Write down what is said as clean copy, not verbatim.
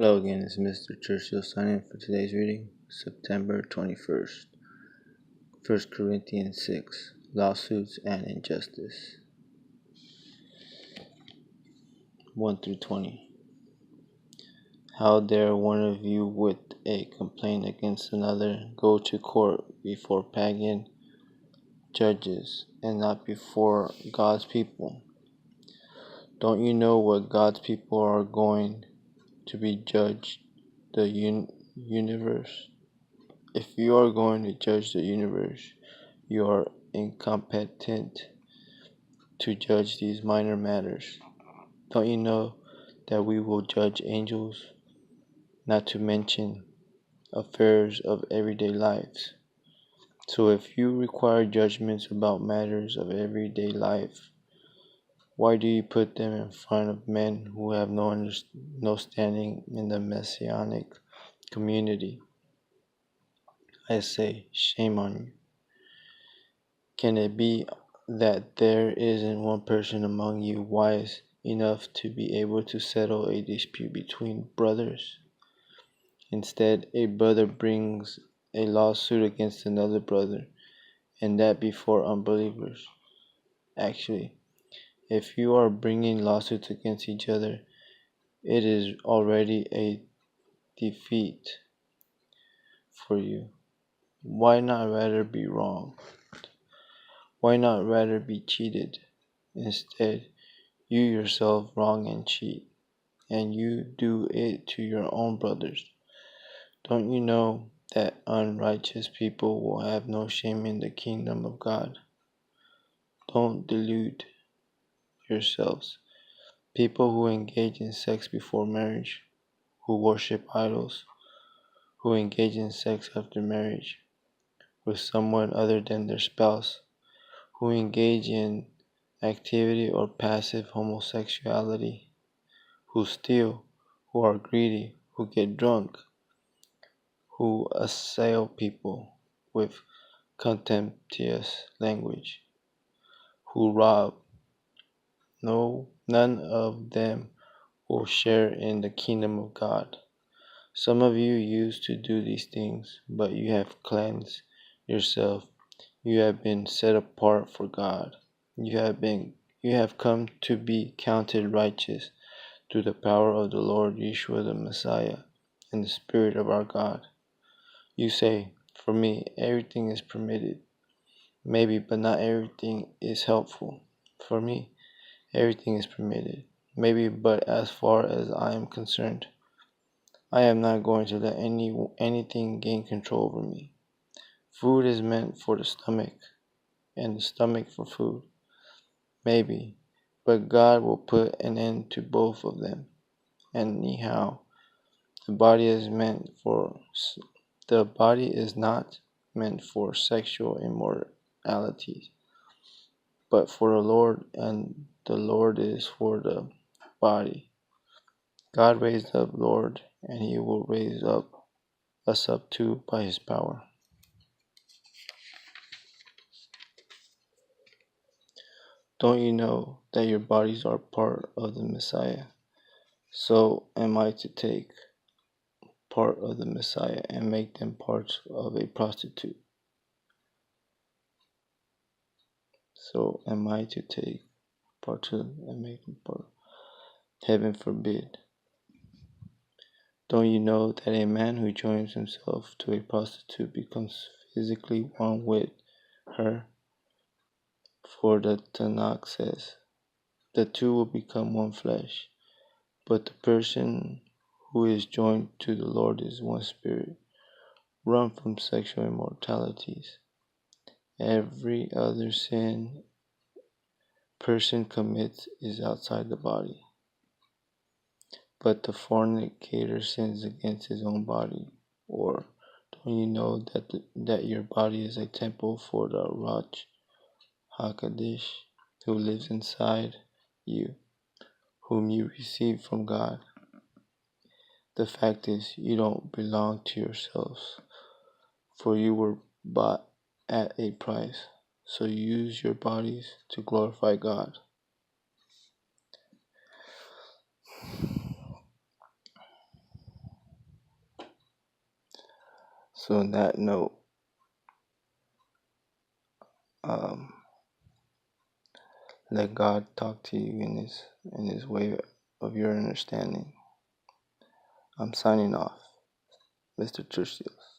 Hello again, it's Mr. Churchill signing in for today's reading, September 21st, 1 Corinthians 6, Lawsuits and Injustice, 1 through 20. How dare one of you with a complaint against another go to court before pagan judges and not before God's people? Don't you know what God's people are going to be judged, the universe? If you are going to judge the universe, you are incompetent to judge these minor matters. Don't you know that we will judge angels, not to mention affairs of everyday lives? So if you require judgments about matters of everyday life, why do you put them in front of men who have no standing in the messianic community? I say, shame on you. Can it be that there isn't one person among you wise enough to be able to settle a dispute between brothers? Instead, a brother brings a lawsuit against another brother, and that before unbelievers. Actually, if you are bringing lawsuits against each other, it is already a defeat for you. Why not rather be wrong? Why not rather be cheated? Instead, you yourself wrong and cheat, and you do it to your own brothers. Don't you know that unrighteous people will have no shame in the kingdom of God? Don't delude yourselves. People who engage in sex before marriage, who worship idols, who engage in sex after marriage with someone other than their spouse, who engage in activity or passive homosexuality, who steal, who are greedy, who get drunk, who assail people with contemptuous language, who rob. No, none of them will share in the kingdom of God. Some of you used to do these things, but you have cleansed yourself. You have been set apart for God. You have come to be counted righteous through the power of the Lord Yeshua the Messiah and the Spirit of our God. You say, for me, everything is permitted. Maybe, but not everything is helpful. For me, everything is permitted. Maybe, but as far as I am concerned, I am not going to let anything gain control over me. Food is meant for the stomach, and the stomach for food. Maybe, but God will put an end to both of them. Anyhow, the body is not meant for sexual immorality, but for the Lord, and the Lord is for the body. God raised up Lord, and he will raise us up too by his power. Don't you know that your bodies are part of the Messiah? So am I to take part of the Messiah and make them parts of a prostitute? So am I to take part of and make them part? Heaven forbid. Don't you know that a man who joins himself to a prostitute becomes physically one with her? For the Tanakh says, the two will become one flesh. But the person who is joined to the Lord is one spirit. Run from sexual immoralities. Every other sin person commits is outside the body. But the fornicator sins against his own body. Or don't you know that your body is a temple for the Ruach HaKodesh who lives inside you, whom you received from God? The fact is, you don't belong to yourselves, for you were bought at a price. So use your bodies to glorify God. So on that note, um, let God talk to you in His way of your understanding. I'm signing off, Mr. Tertius.